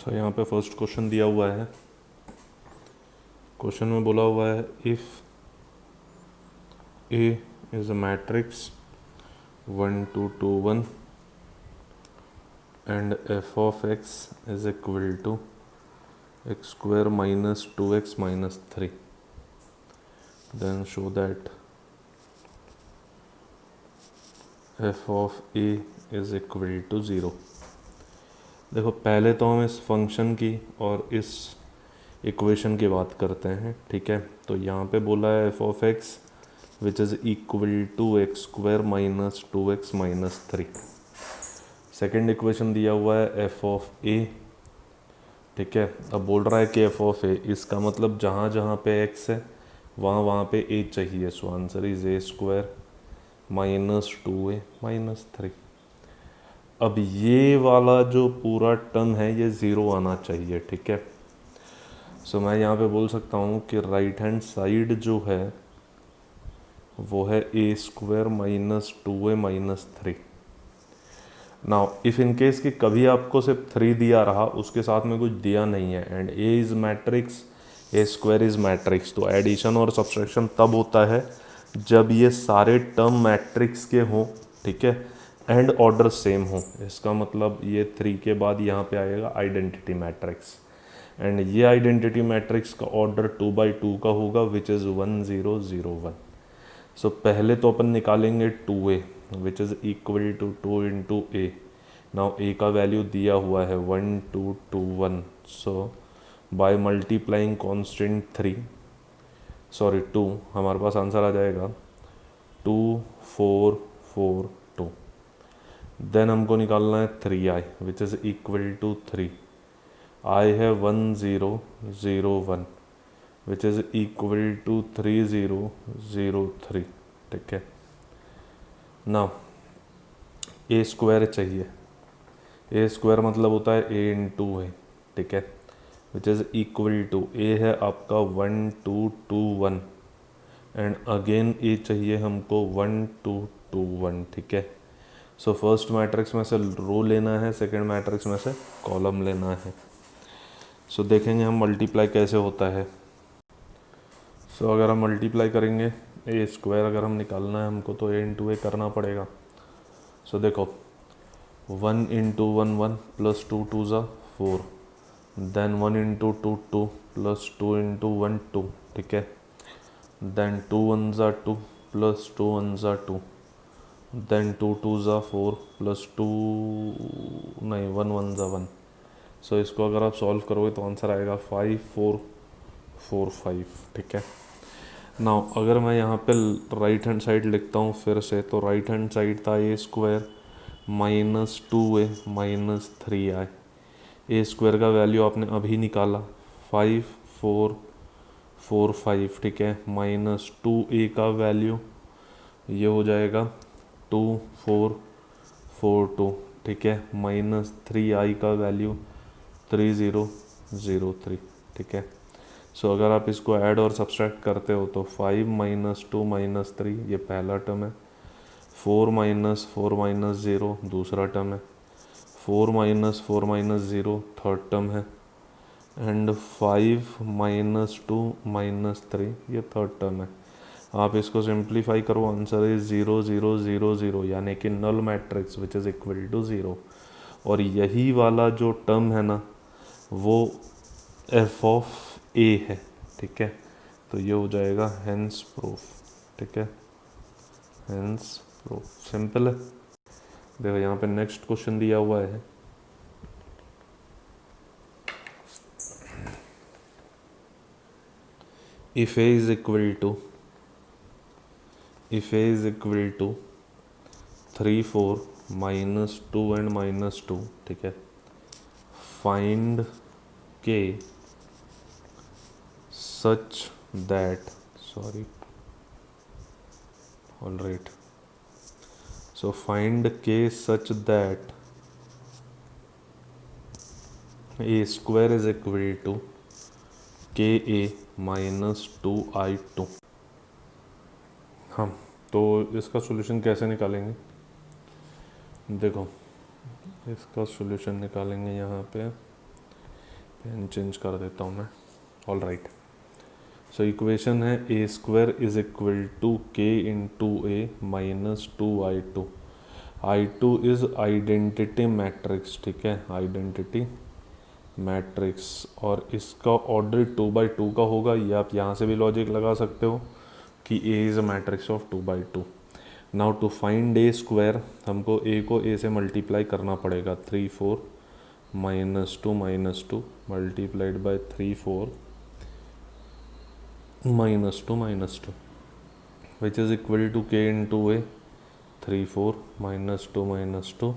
तो यहाँ पे फर्स्ट क्वेश्चन दिया हुआ है। क्वेश्चन में बोला हुआ है if A is a matrix 1 2 2 1 and f of x is equal to x square minus 2x minus 3, then show that f of a is equal to 0। देखो पहले तो हम इस फंक्शन की और इस इक्वेशन की बात करते हैं, ठीक है। तो यहाँ पे बोला है f of x which is equal to x square minus 2x minus 3। Second equation दिया हुआ है f of a, ठीक है। अब बोल रहा है कि f of a, इसका मतलब जहाँ जहाँ पे x है वहाँ वहाँ पे a चाहिए। सो answer is a square minus 2a minus 3। अब ये वाला जो पूरा टर्म है ये ज़ीरो आना चाहिए, ठीक है। सो मैं यहाँ पे बोल सकता हूँ कि राइट हैंड साइड जो है वो है a square minus 2a minus 3। Now if in case कि कभी आपको सिर्फ 3 दिया रहा, उसके साथ में कुछ दिया नहीं है, and a is matrix, a square is matrix, तो एडिशन और सब्सट्रैक्शन तब होता है जब ये सारे टर्म मैट्रिक्स के हों, ठीक है, एंड ऑर्डर सेम हो। इसका मतलब ये 3 के बाद यहाँ पे आएगा आइडेंटिटी मैट्रिक्स, एंड ये आइडेंटिटी मैट्रिक्स का ऑर्डर 2 by 2 का होगा विच इज़ 1 0 0 1। सो पहले तो अपन निकालेंगे 2a which is equal to 2 into a. Now a का वैल्यू दिया हुआ है 1 2 2 1। So by multiplying constant 3 sorry 2 हमारे पास आंसर आ जाएगा 2 4 4 2। देन हमको निकालना है 3i which is equal to 3। I है 1 0 0 1 विच इज़ इक्वल टू 3 0 0 3, ठीक है। नाउ ए स्क्वायर चाहिए। ए स्क्वायर मतलब होता है ए इंटू है, ठीक है, विच इज़ इक्वल टू ए है आपका 1 2 2 1 एंड अगेन ए चाहिए हमको 1 2 2 1, ठीक है। सो फर्स्ट मैट्रिक्स में से रो लेना है, सेकेंड मैट्रिक्स में से कॉलम लेना है। सो देखेंगे हम मल्टीप्लाई कैसे होता है। सो अगर हम मल्टीप्लाई करेंगे ए स्क्वायर अगर हम निकालना है हमको तो ए इंटू ए करना पड़ेगा। सो देखो 1 इंटू 1 1 प्लस 2 2 ज़ा 4, देन 1 इंटू 2 2 प्लस 2 इंटू 1 2, ठीक है। देन 2 1 ज़ा 2 प्लस 2 1 ज़ा 2, देन 2 2 ज़ा 4 प्लस 2 नहीं 1 1 ज़ा 1। सो इसको अगर आप सॉल्व करोगे तो आंसर आएगा 5 4 4 5, ठीक है। नाउ अगर मैं यहाँ पे राइट हैंड साइड लिखता हूँ फिर से, तो राइट हैंड साइड था a square minus 2a minus 3i। A square का वैल्यू आपने अभी निकाला 5 4 4 5, ठीक है, माइनस 2a का वैल्यू ये हो जाएगा 2 4 4 2, ठीक है, माइनस 3i का वैल्यू 3 0 0 3, ठीक है। सो अगर आप इसको ऐड और सब्सट्रैक्ट करते हो तो 5 माइनस 2 माइनस 3 ये पहला टर्म है, 4 माइनस 4 माइनस 0 दूसरा टर्म है, 4 माइनस 4 माइनस 0 थर्ड टर्म है, एंड 5 माइनस 2 माइनस 3 ये थर्ड टर्म है। आप इसको सिंप्लीफाई करो, आंसर इज 0 0 0 0, यानी कि null matrix which is equal to 0। और यही वाला जो टर्म है ना वो एफ ऑफ ए है, ठीक है। तो ये हो जाएगा हेंस प्रूफ, ठीक है, हेंस प्रूफ, सिंपल है। देखो यहाँ पे नेक्स्ट क्वेश्चन दिया हुआ है if A is equal to 3 4 minus 2 and minus 2, ठीक है, फाइंड के such that all right, so find k such that a square is equal to ka minus 2i2। हाँ, तो इसका सॉल्यूशन कैसे निकालेंगे? देखो इसका सॉल्यूशन निकालेंगे यहाँ पे पेन चेंज कर देता हूँ मैं। ऑल राइट, सो इक्वेशन है ए स्क्वायर इज इक्वल टू के into A minus 2i2। I2 is identity matrix, ठीक है, आइडेंटिटी मैट्रिक्स, और इसका ऑर्डर 2x2 का होगा। ये आप यहाँ से भी लॉजिक लगा सकते हो कि A is a matrix of 2x2। Now to find A square, हमको A को A से मल्टीप्लाई करना पड़ेगा। 3 4 -2 multiplied by 3 4 -2 which is equal to K into A। 3 4 -2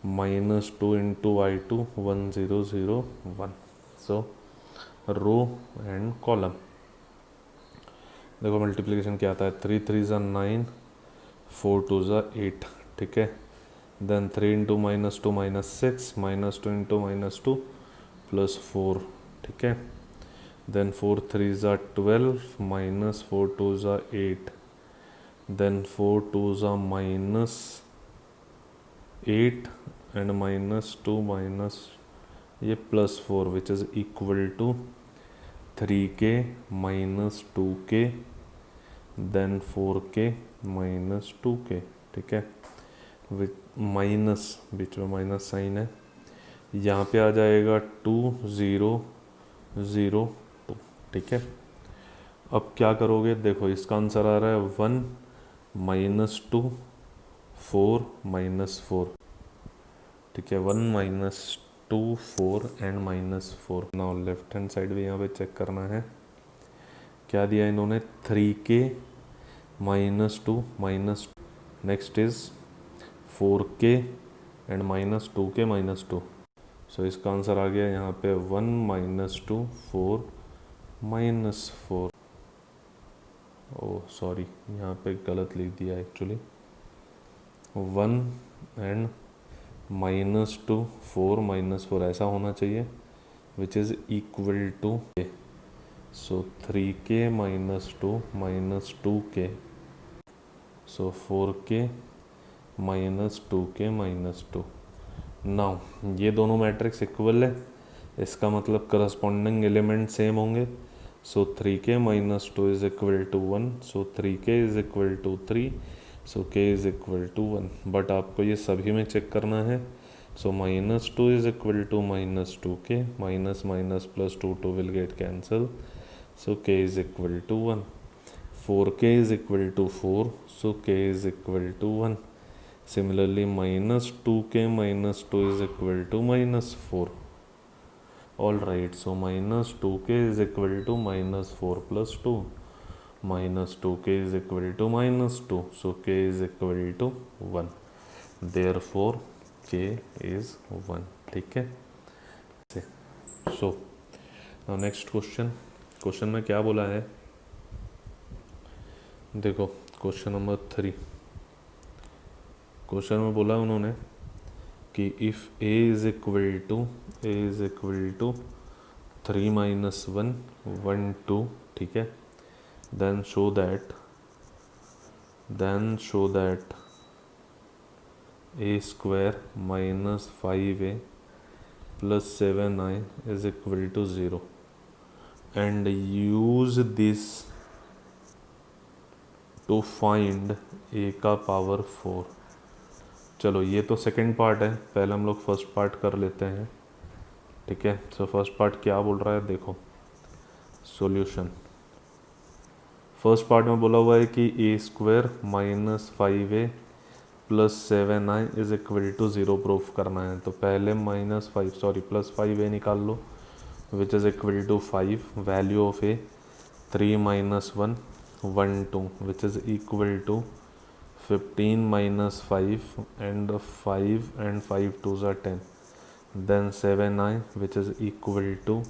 -2 into I2 1 0 0 1। So row and column, देखो मल्टीप्लिकेशन क्या आता है, 3 3 ज़ा 9, 4 2 ज़ा 8, ठीक है। देन 3 इंटू -2 -6, -2 इंटू -2 +4, ठीक है। देन 4 3 ज़ा 12, -4 2 ज़ा 8, देन 4 2 ज़ा -8 एंड -2 ये +4 which is equal to 3k -2k then 4k -2k, ठीक है। विथ माइनस, बीच में माइनस साइन है, यहाँ पे आ जाएगा 2 0 0 2, ठीक है। अब क्या करोगे, देखो इसका आंसर आ रहा है 1 -2 4 -4, ठीक है। 1 -2 4 and -4। Now left hand side भी यहाँ पे चेक करना है, क्या दिया इन्होंने, 3k -2 next is 4k and -2k -2। सो इसका आंसर आ गया यहाँ पे 1 -2 4 -4। ओह सॉरी, यहाँ पे गलत लिख दिया एक्चुअली, 1 एंड -2 4 -4 ऐसा होना चाहिए, which is equal to, so 3k -2 -2k, so 4k -2k -2। Now ये दोनों मैट्रिक्स इक्वल है, इसका मतलब करस्पॉन्डिंग एलिमेंट सेम होंगे। So 3k -2 is equal to 1, so 3k is equal to 3, so k is equal to 1। But आपको ये सभी में चेक करना है। So -2 is equal to -2k, minus minus +2 2 will get cancel, so k is equal to 1। 4k is equal to 4, so k is equal to 1. Similarly, -2k -2 is equal to -4. All right, so -2k is equal to -4 plus 2. -2k is equal to -2, so k is equal to 1. Therefore, k is 1. ठीक है। So, now next question. Question में क्या बोला है, देखो question number 3। Question में बोला उन्होंने कि if a is equal to 3 - 1 1 2, ठीक है। Then show that a square -5a + 7i is equal to 0 and use this to find a का पावर 4। चलो ये तो सेकंड पार्ट है, पहले हम लोग फर्स्ट पार्ट कर लेते हैं, ठीक है। सो फर्स्ट पार्ट क्या बोल रहा है, देखो सॉल्यूशन। फर्स्ट पार्ट में बोला हुआ है कि a square -5a + 7i is equal to 0 proof करना है। तो पहले +5a निकाल लो, which is equal to 5, value of a 3 - 1 1 2, which is equal to 15 - 5 and 5 and 5 2s are 10. Then 7i, which is equal to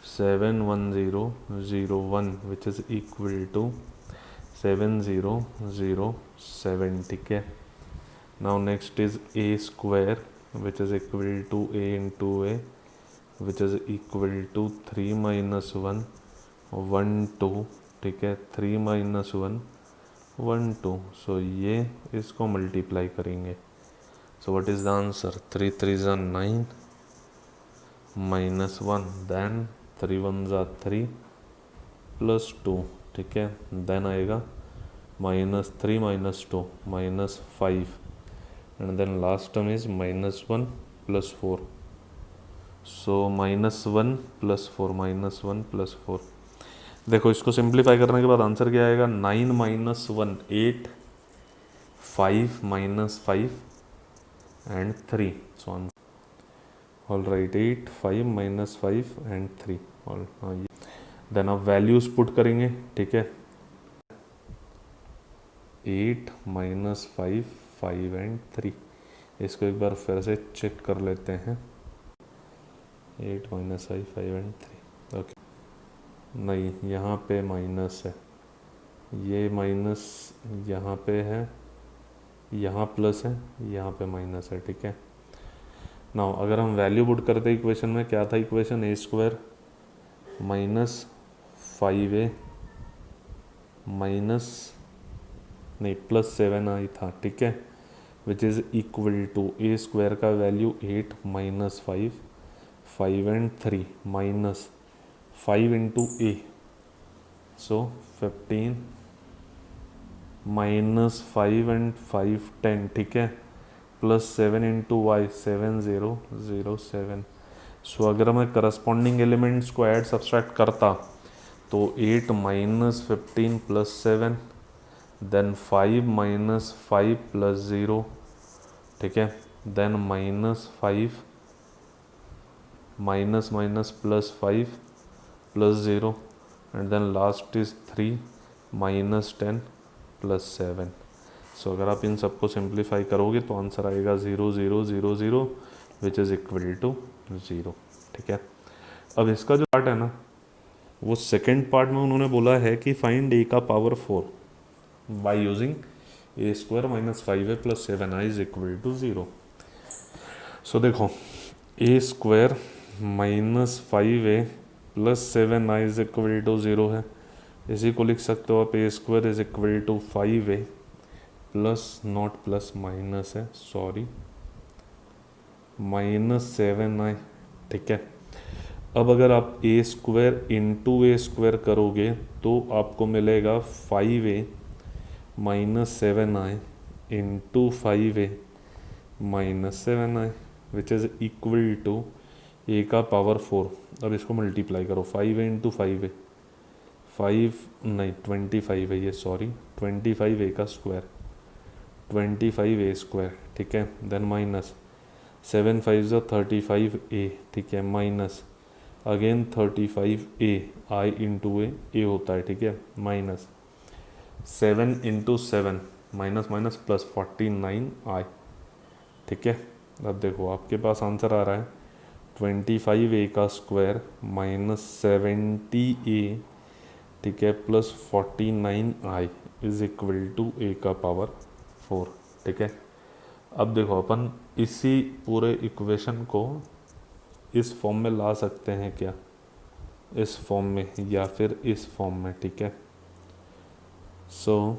7 1 0 0 1, which is equal to 7 0 0 7, ठीक है। Now next is a square, which is equal to a into a, which is equal to 3 - 1 1 2, ठीक है। 3 - 1 1 2, सो ये इसको multiply करेंगे। सो what is the answer, 3 3 ज़ा 9, -1, then 3 1 ज़ा 3 +2, ठीक है, देन आएगा -3 -2 -5 and then last term is -1 +4, सो -1 +4 -1 +4। देखो इसको सिंप्लीफाई करने के बाद आंसर क्या आएगा, 9 - 1 8, 5 - 5 and 3, so all right 8 5 -5 and 3 all. हाँ ये देन आप वैल्यूज पुट करेंगे, ठीक है, 8 -5 5 एंड 3। इसको एक बार फिर से चेक कर लेते हैं, 8 -5 5 एंड 3, ओके। नहीं, यहाँ पे माइनस है, ये माइनस यहाँ पे है, यहाँ प्लस है, यहाँ पे माइनस है, ठीक है। नाउ अगर हम वैल्यू पुट करते इक्वेशन में, क्या था इक्वेशन, a² -5a माइनस नहीं +7i था, ठीक है, which is equal to a² का value 8 -5 5 and 3 -5 into a, so 15 -5 and 5 10, ठीक है, +7 इंटू वाई 7 0 0 7। सो अगर मैं करस्पॉन्डिंग एलिमेंट्स को ऐड सब्सट्रैक्ट करता तो 8 -15 +7 देन 5 -5 +0, ठीक है, then -5 +5 +0 and then last is 3 -10 +7। So अगर आप इन सबको सिंप्लीफाई करोगे तो आंसर आएगा 0 0 0 0 विच इज़ इक्वल टू 0, ठीक है। अब इसका जो पार्ट है ना, वो सेकेंड पार्ट में उन्होंने बोला है कि फाइंड a का power 4 by using a² -5a + 7i is equal to 0। So देखो a² -5a + 7i is equal to 0 है, इसी को लिख सकते हो आप a² is equal to 5a plus not plus minus है, सॉरी -7i, ठीक है। अब अगर आप a² इंटू a² करोगे तो आपको मिलेगा 5a -7i into 5a -7i which is equal to a का पावर 4। अब इसको मल्टीप्लाई करो, 5a इंटू 5a 5 नहीं 25 है ये, सॉरी 25a का स्क्वायर 25a², ठीक है, देन माइनस 7 5 35a, ठीक है, minus again 35a i into a होता है, ठीक है, minus 7 into 7 minus minus plus 49i, ठीक है। अब देखो आपके पास आंसर आ रहा है 25a का स्क्वायर -70a, ठीक है, plus 49i is equal to a का पावर 4, ठीक है। अब देखो अपन इसी पूरे इक्वेशन को इस फॉर्म में ला सकते हैं क्या, इस फॉर्म में या फिर इस फॉर्म में, ठीक है। सो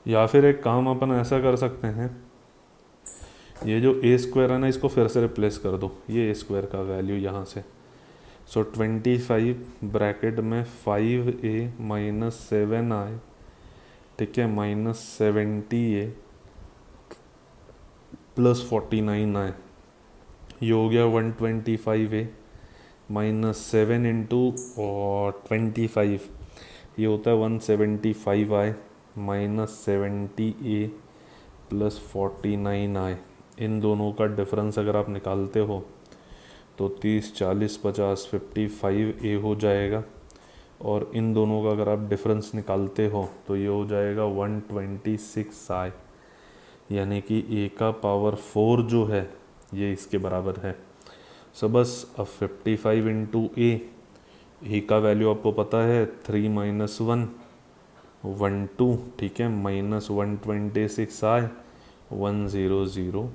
या फिर एक काम अपन ऐसा कर सकते हैं, ये जो a² है ना, इसको फिर से रिप्लेस कर दो, ये a² का वैल्यू यहाँ से। सो 25 ब्रैकेट में 5a -7i, ठीक है, -70a प्लस 49i, ये हो गया 125a -7 इंटू और 25, ये होता है 175i -70a प्लस 49i। इन दोनों का डिफरेंस अगर आप निकालते हो तो 30 40 50 55a हो जाएगा, और इन दोनों का अगर आप डिफरेंस निकालते हो तो ये हो जाएगा 126i, यानी कि a का पावर 4 जो है ये इसके बराबर है। सो बस अब 55 इंटू a का वैल्यू आपको पता है 3 - 1 1 2, ठीक है, -126i 1001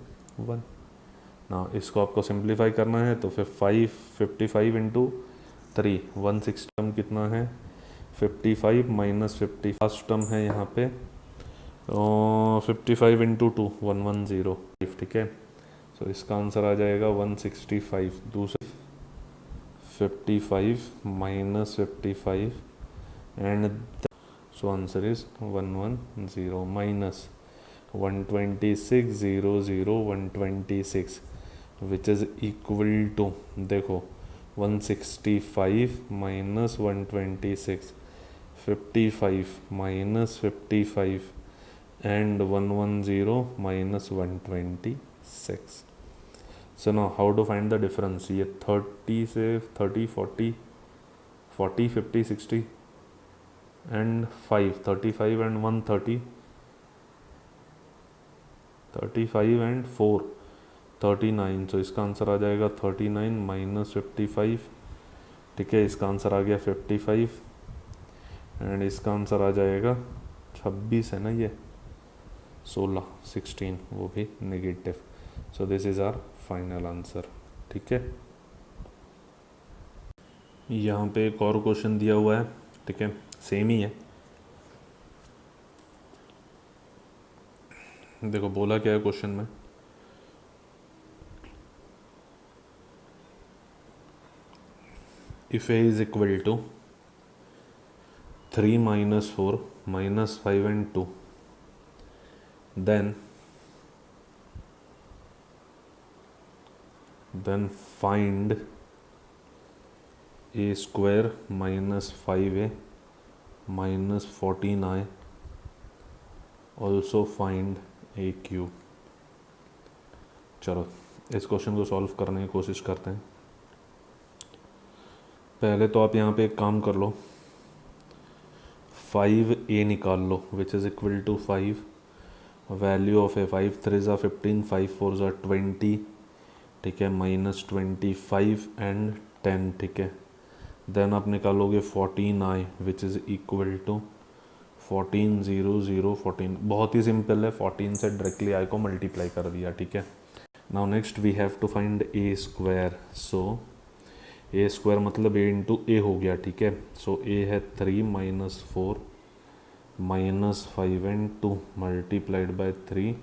ना। इसको आपको सिंप्लीफाई करना है तो फिर 55 इंटू 3 160 टर्म कितना है 55 -50 फर्स्ट टर्म है यहाँ पे 55 इंटू 2 110, ठीक है। सो इसका आंसर आ जाएगा 165। दूसरा 55 minus 55 and so answer is 110 minus 126 0 0 126 which is equal to, देखो 165 minus 126, 55 minus 55 and 110 minus 126। So now how to find the difference. ये 30 से 30 40 40 50 60 एंड 5 35 एंड 130 35 एंड 4 39। सो इसका आंसर आ जाएगा 39 माइनस 55। ठीक है, इसका आंसर आ गया 55 एंड इसका आंसर आ जाएगा 26 है ना, ये 16 वो भी negative. So this is our final answer. ठीक है, यहाँ पे एक और क्वेश्चन दिया हुआ है। ठीक है, सेम ही है। देखो बोला क्या है क्वेश्चन में, if a is equal to 3 minus 4 minus 5 and 2, then find a square minus 5a minus 14i, also find a cube। चलो इस क्वेश्चन को सॉल्व करने की कोशिश करते हैं। पहले तो आप यहाँ पे एक काम कर लो, 5a निकाल लो which is equal to 5, value of a 5 3 ज़ा 15 5 4 ज़ा 20। ठीक है, माइनस 25 एंड 10। ठीक है, देन आप निकालोगे 14i which is equal to 14 0 0 14। बहुत ही सिंपल है, 14 से डायरेक्टली आई को मल्टीप्लाई कर दिया। ठीक है, now next we have to find A square. So A square मतलब ए इंटू ए हो गया। ठीक है, सो ए है 3 minus 4 minus 5 and 2 multiplied by 3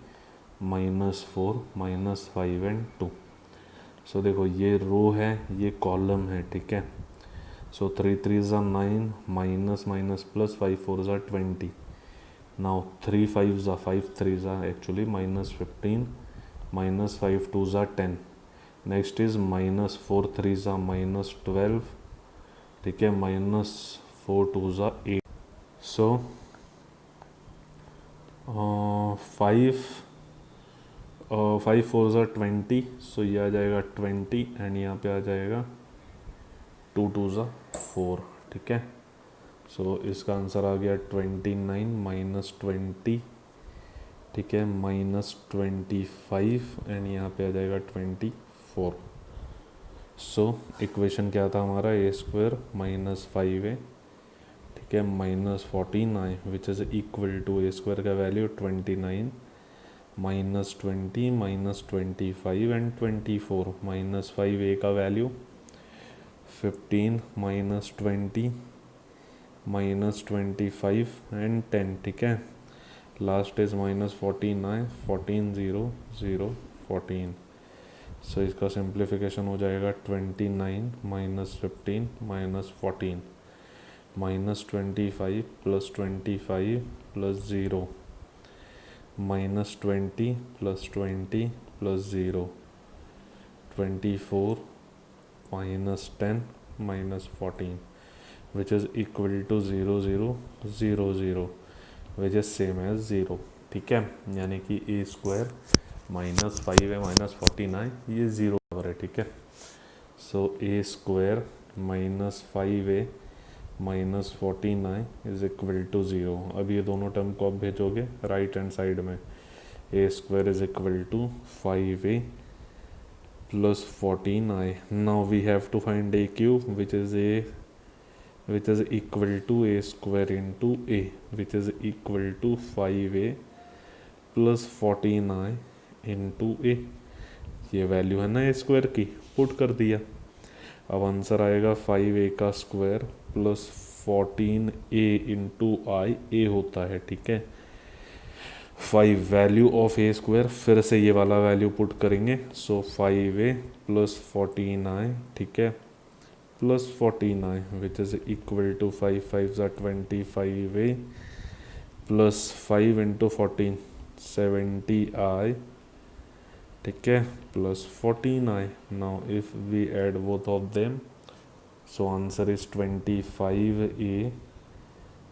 minus 4 minus 5 and 2। सो देखो ये रो है, ये कॉलम है। ठीक है, सो 3 3 ज़ा 9 माइनस माइनस प्लस 5 4 ज़ा 20। नाउ 3 5 ज़ा 5 3 ज़ा एक्चुअली माइनस 15 माइनस 5 2 ज़ा 10। नेक्स्ट इज माइनस 4 3 ज़ा माइनस 12। ठीक है, माइनस 4 2 ज़ा 8। सो 5 4 ज़ा 20। सो ये आ जाएगा 20 एंड यहाँ पे आ जाएगा 2 2 ज़ा 4। ठीक है, सो इसका आंसर आ गया 29 माइनस 20। ठीक है, माइनस 25 एंड यहाँ पे आ जाएगा 24। सो इक्वेशन क्या था हमारा, ए स्क्वायर माइनस 5a। ठीक है, minus 14i which is equal to a square का value 29 minus 20 minus 25 and 24 minus 5a का वैल्यू 15 माइनस 20 माइनस 25 एंड 10। ठीक है, लास्ट इज माइनस 14i 14 0 0 14। सो इसका सिंप्लीफिकेशन हो जाएगा 29 minus 15 minus 14 minus 25 plus 25 plus 0 minus 20 plus 20 plus 0 24 minus 10 minus 14 which is equal to 0 0 0 0 which is same as 0। ठीक है, यानी कि ए square minus 5a minus 14i ये 0 बराबर है। ठीक है, so A square minus 5a minus 14i is equal to 0। अब ये दोनों टर्म को आप भेजोगे राइट हैंड साइड में, a square is equal to 5a plus 14i। Now we have to find A cube which is equal to a square into a which is equal to 5a plus 14i into a. ये value है ना ए square की, put कर दिया। अब answer आएगा 5a का square plus 14a into आई, ए होता है। ठीक है, 5 वैल्यू ऑफ ए स्क्वायर, फिर से ये वाला वैल्यू पुट करेंगे, सो 5a प्लस 49, ठीक है, plus 49 which is equal to 5 5 ज़ा 25a प्लस 5 इंटू 14 70i, ठीक है, plus 14i. Now if we add both of them, so answer is 25a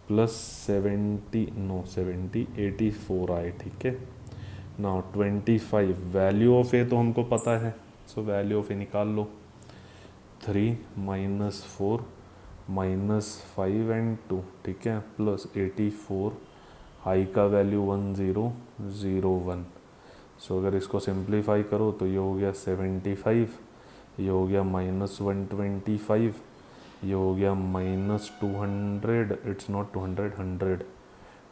plus 84i, ठीक है. नाउ 25 वैल्यू ऑफ ए तो हमको पता है, सो वैल्यू ऑफ ए निकाल लो. 3 माइनस 4 माइनस 5 एंड 2, ठीक है, प्लस 84, आई का वैल्यू 1001. सो अगर इसको सिंप्लीफाई करो तो ये हो गया 75, ये हो गया माइनस 125, ये हो गया minus 200, it's not 200, 100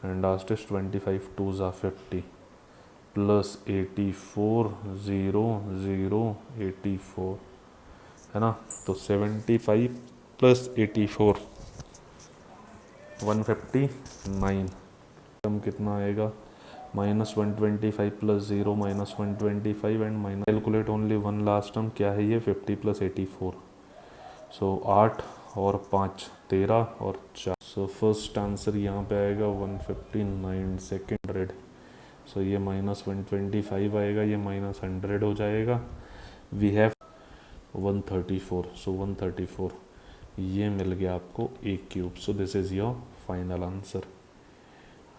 and last is 25 2 ज़ा 50 प्लस 84 0 0 84, है ना. तो 75 प्लस 84 159, कम कितना आएगा, minus 125 plus 0 minus 125 and minus, calculate only one last term, क्या है ये 50 प्लस 84, सो 8 और 5 13 और 4. सो फर्स्ट आंसर यहाँ पे आएगा 159. सेकेंड, सो ये माइनस 125 आएगा, ये माइनस 100 हो जाएगा. वी हैव 134, सो 134 ये मिल गया आपको A cube. So this is your final answer,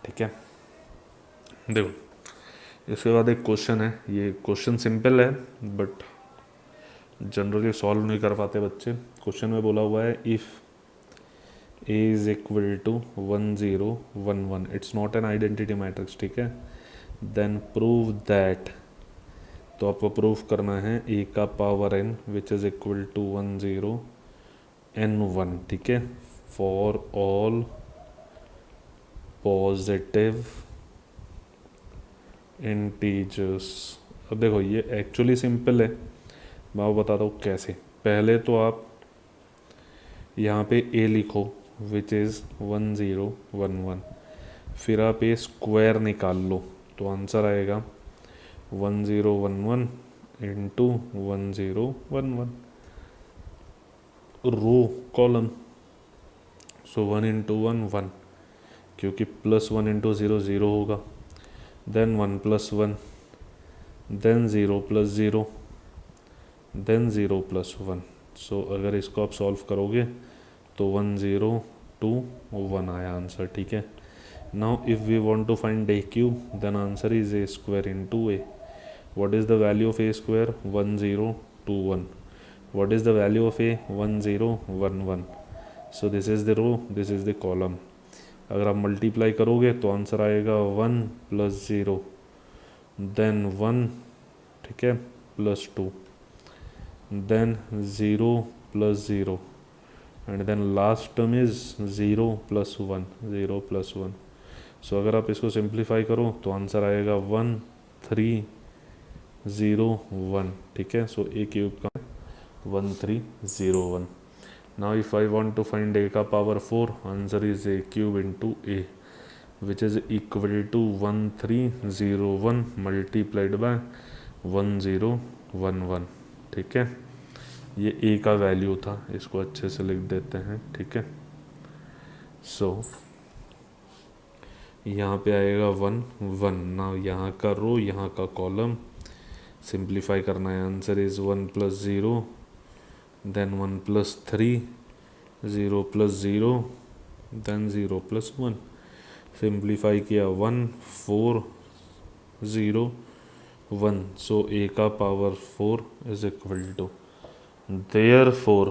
ठीक है. देखो इसके बाद एक क्वेश्चन है, ये क्वेश्चन सिंपल है बट जनरली सॉल्व नहीं कर पाते बच्चे. क्वेश्चन में बोला हुआ है if A is equal to 1011, it's not an identity matrix, ठीक है, देन प्रूव दैट, तो आपको प्रूफ करना है ए का power n which is equal to 10n1, ठीक है, फॉर ऑल पॉजिटिव इंटीजर्स. अब देखो ये एक्चुअली सिंपल है, मैं आपको बताता हूँ कैसे. पहले तो आप यहाँ पे a लिखो विच इज़ 1011, फिर आप ए स्क्वायर निकाल लो, तो आंसर आएगा 1011 into 1011 row column. So 1 into 1 1, क्योंकि प्लस 1 इंटू 0 0 होगा, then 1 plus 1, then 0 plus 0, then 0 plus 1. So अगर इसको आप सॉल्व करोगे तो 1021 आया आंसर, ठीक है. Now if we want to find A cube, then answer is A square into A. What is the value of A square, 1021. What is the value of A, 1011. So this is the row, this is the column. अगर आप multiply करोगे तो answer आएगा 1 plus 0, then 1, ठीक है, plus 2, then 0 plus 0 and then last term is 0 plus 1, 0 plus 1. So अगर आप इसको सिंप्लीफाई करो तो आंसर आएगा 1301, ठीक है. सो ए क्यूब का 1301. Now if I want to find A का power 4, answer is A cube into A which is equal to 1301 multiplied by 1011, ठीक है. ये ए का वैल्यू था, इसको अच्छे से लिख देते हैं, ठीक है. सो यहाँ पे आएगा 1 1. नाउ यहाँ का रो, यहाँ का कॉलम सिंप्लीफाई करना है. Answer is 1 plus 0, then 1 plus 3, 0 plus 0, then 0 plus 1. Simplify किया 1 4 0 1. सो ए का power 4 is equal to, therefore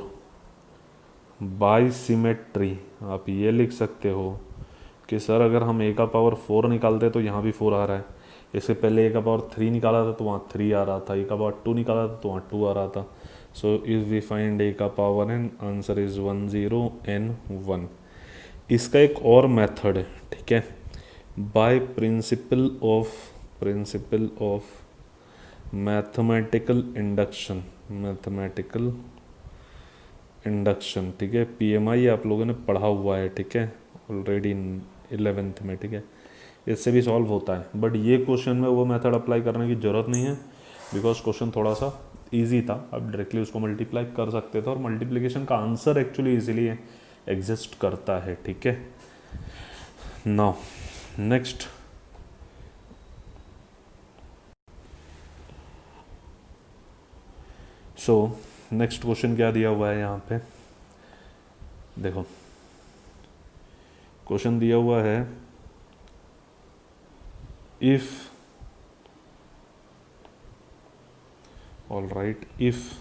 by symmetry आप ये लिख सकते हो कि सर अगर हम ए का पावर 4 निकालते तो यहाँ भी 4 आ रहा है, इससे पहले ए का पावर 3 निकाला था तो वहाँ 3 आ रहा था, ए का पावर 2 निकाला था तो वहाँ 2 आ रहा था. So if we find A का power N, answer is 10n1. इसका एक और मेथड है, ठीक है, by principle of mathematical induction, ठीक है. PMI आप लोगों ने पढ़ा हुआ है, ठीक है, ऑलरेडी 11th में, ठीक है. इससे भी सॉल्व होता है, बट ये क्वेश्चन में वो मेथड अप्लाई करने की ज़रूरत नहीं है बिकॉज क्वेश्चन थोड़ा सा ईजी था, आप डायरेक्टली उसको मल्टीप्लाई कर सकते थे और मल्टीप्लिकेशन का आंसर एक्चुअली ईजिली एग्जिस्ट करता है, ठीक है। Now next, so next question क्या दिया हुआ है यहाँ पे, देखो क्वेश्चन दिया हुआ है if, all right, if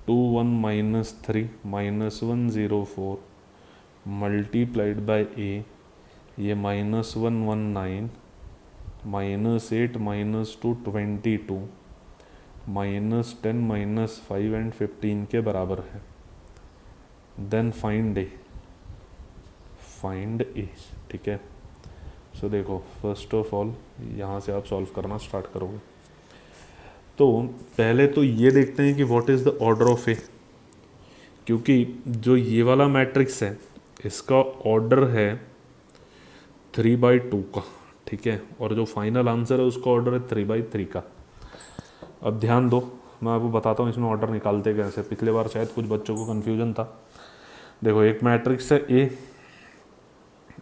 2 1 minus 3 minus 1 0 4 multiplied by A, ये -1 1 9 -8 -2 22 -10 -5 एंड 15 के बराबर है, देन फाइंड ए, ठीक है। सो देखो फर्स्ट ऑफ ऑल यहाँ से आप सॉल्व करना स्टार्ट करोगे, तो पहले तो ये देखते हैं कि what is the order of A, क्योंकि जो ये वाला मैट्रिक्स है इसका ऑर्डर है 3/2 का, ठीक है, और जो फाइनल आंसर है उसका ऑर्डर है 3/3 का। अब ध्यान दो, मैं आपको बताता हूँ इसमें ऑर्डर निकालते कैसे, पिछले बार शायद कुछ बच्चों को कन्फ्यूजन था। देखो एक मैट्रिक्स है ए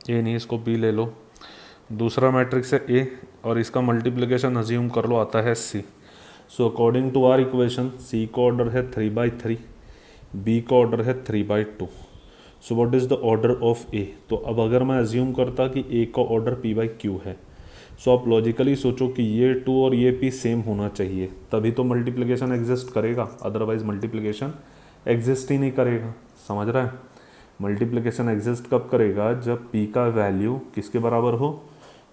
नहीं, इसको बी ले लो, दूसरा मैट्रिक्स है ए और इसका मल्टीप्लिकेशन अज्यूम कर लो आता है C. So according to our equation C का ऑर्डर है 3/3, बी का ऑर्डर है 3/2। So what is the order of A, तो अब अगर मैं अज्यूम करता कि ए का ऑर्डर p/q है, सो आप लॉजिकली सोचो कि ये 2 और ये p सेम होना चाहिए, तभी तो मल्टीप्लिकेशन एग्जिस्ट करेगा, अदरवाइज मल्टीप्लिकेशन एग्जिस्ट ही नहीं करेगा, समझ रहा है। मल्टीप्लिकेशन एग्जिस्ट कब करेगा, जब p का वैल्यू किसके बराबर हो,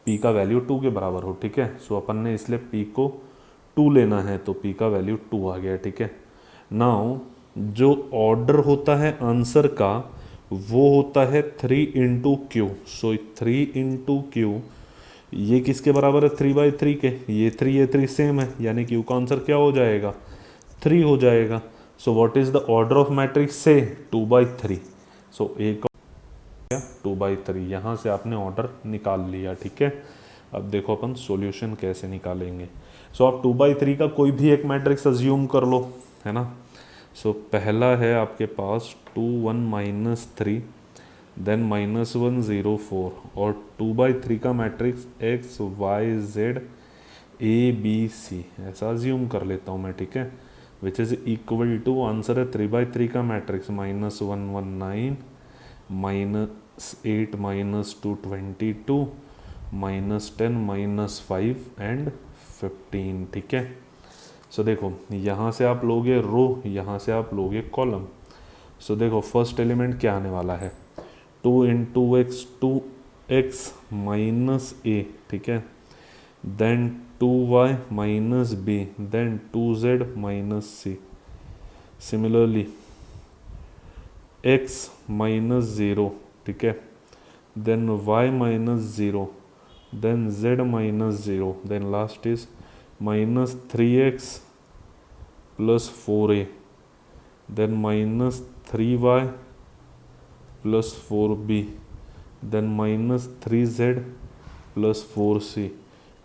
p का वैल्यू 2 के बराबर हो, ठीक है। सो अपन ने इसलिए p को 2 लेना है, तो p का वैल्यू 2 आ गया, ठीक है। नाउ जो ऑर्डर होता है आंसर का वो होता है 3 × Q। सो 3 × Q ये किसके बराबर है, 3/3 के, ये 3 सेम है, यानी Q का आंसर क्या हो जाएगा, 3 हो जाएगा। सो what is the order of matrix से, 2/3। सो ए का 2/3, यहाँ से आपने ऑर्डर निकाल लिया, ठीक है। अब देखो अपन सॉल्यूशन कैसे निकालेंगे। सो आप 2/3 का कोई भी एक मैट्रिक्स अज्यूम कर लो, है ना। सो पहला है आपके पास 2 1 -3 देन -1 0 4 और 2/3 का matrix x y z a b c, ऐसा अज्यूम कर लेता हूँ मैं, ठीक है, which is equal to, answer है 3/3 का मैट्रिक्स -1 1 9 -8 -2 22 -10 -5 एंड 15, ठीक है। सो देखो यहाँ से आप लोगे रो, यहाँ से आप लोगे कॉलम। सो देखो फर्स्ट एलिमेंट क्या आने वाला है, 2 × x 2x - a, ठीक है, then 2y - b, then 2z - c। Similarly x - 0, ठीक है, then y - 0, then z - 0, then last is -3x + 4a, then -3y + 4b, then -3z + 4c,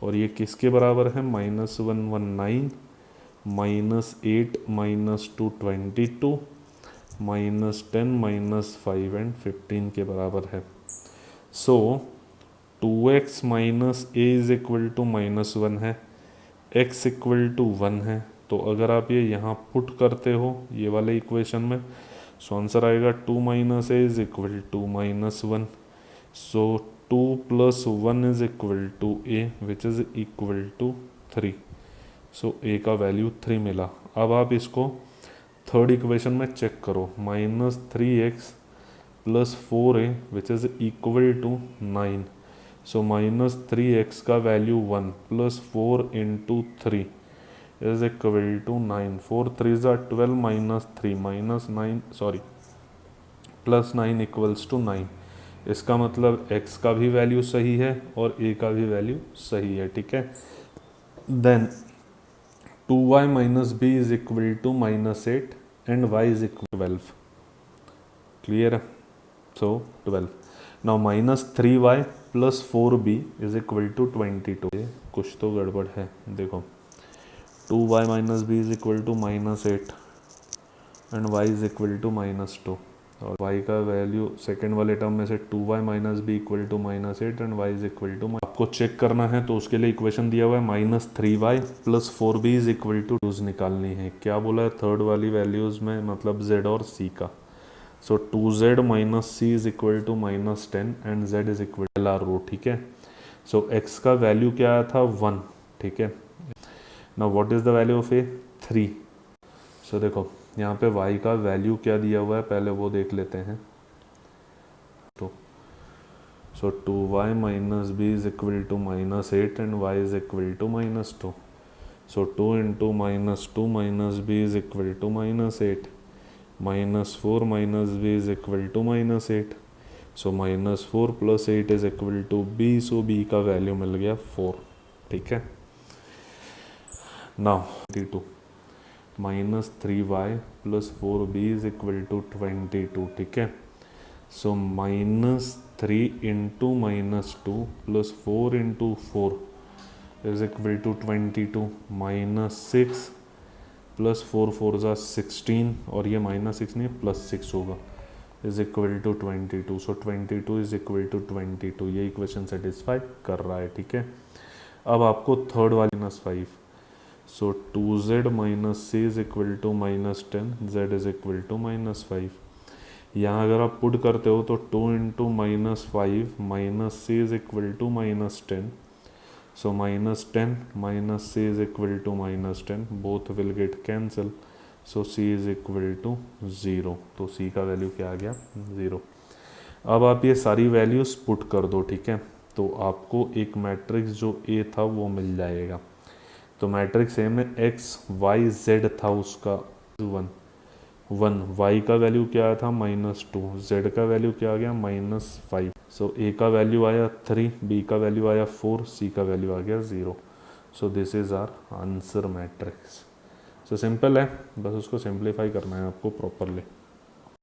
और ये किसके बराबर है, -1 1 9 -8 -2 22 -10 -5 एंड 15 के बराबर है। सो 2x - a = -1 है, x = 1 है, तो अगर आप ये यहाँ पुट करते हो ये वाले इक्वेशन में, सो आंसर आएगा 2 - a = -1। So 2 + 1 = a which is equal to 3। So a का वैल्यू 3 मिला। अब आप इसको थर्ड इक्वेशन में चेक करो, -3x + 4a which is equal to 9। So -3x का value 1 + 4 × 3 is equal to 9। 4 3 12 -3 -9 sorry +9 = 9। इसका मतलब x का भी वैल्यू सही है और a का भी वैल्यू सही है, ठीक है। Then 2y - b = -8 and y = 12, clear है। So 12 now -3y plus 4b is equal to 22। कुछ तो गड़बड़ है, देखो 2y minus b is equal to -8 and y is equal to -2, और y का वैल्यू सेकेंड वाले टर्म में से 2y minus b equal to -8 and y is equal to, आपको चेक करना है तो उसके लिए इक्वेशन दिया हुआ है -3y plus 4b is equal to use निकालनी है। क्या बोला है थर्ड वाली वैल्यूज़ में, मतलब z और c का। So 2z minus C is equal to -10 and z is equal to R row, ठीक है। सो x का वैल्यू क्या आया था 1, ठीक है। Now what is the value of A 3। So देखो यहाँ पे y का वैल्यू क्या दिया हुआ है, पहले वो देख लेते हैं। तो so 2y minus b is equal to -8 and y is equal to -2। So 2 into -2 minus b is equal to -8, -4 minus b is equal to -8। So -4 plus 8 is equal to b। So b का value मिल गया 4, ठीक है। Now 22 -3y plus 4b is equal to 22, ठीक है। So -3 into -2 plus 4 into 4 is equal to 22, -6 plus 4 4 ज़ा 16, और ये -6 नहीं +6 होगा, is equal to 22। So 22 is equal to 22, ये इक्वेशन सेटिस्फाई कर रहा है, ठीक है। अब आपको थर्ड वाली -5, so 2z minus C is equal to -10, z is equal to -5। यहाँ अगर आप पुट करते हो तो 2 into -5 minus C is equal to -10। So -10 minus C is equal to -10, both will get cancel. So c is equal to 0, तो c का value क्या आ गया 0। अब आप ये सारी वैल्यूज पुट कर दो, ठीक है। तो आपको एक मैट्रिक्स जो a था वो मिल जाएगा। तो मैट्रिक्स ए में x y z था, उसका 1 y का वैल्यू क्या आया था -2, z का वैल्यू क्या आ गया -5। सो a का वैल्यू आया 3, b का वैल्यू आया 4, c का वैल्यू आ गया 0। So this is our answer matrix. So simple है, बस उसको सिंप्लीफाई करना है आपको प्रॉपरली।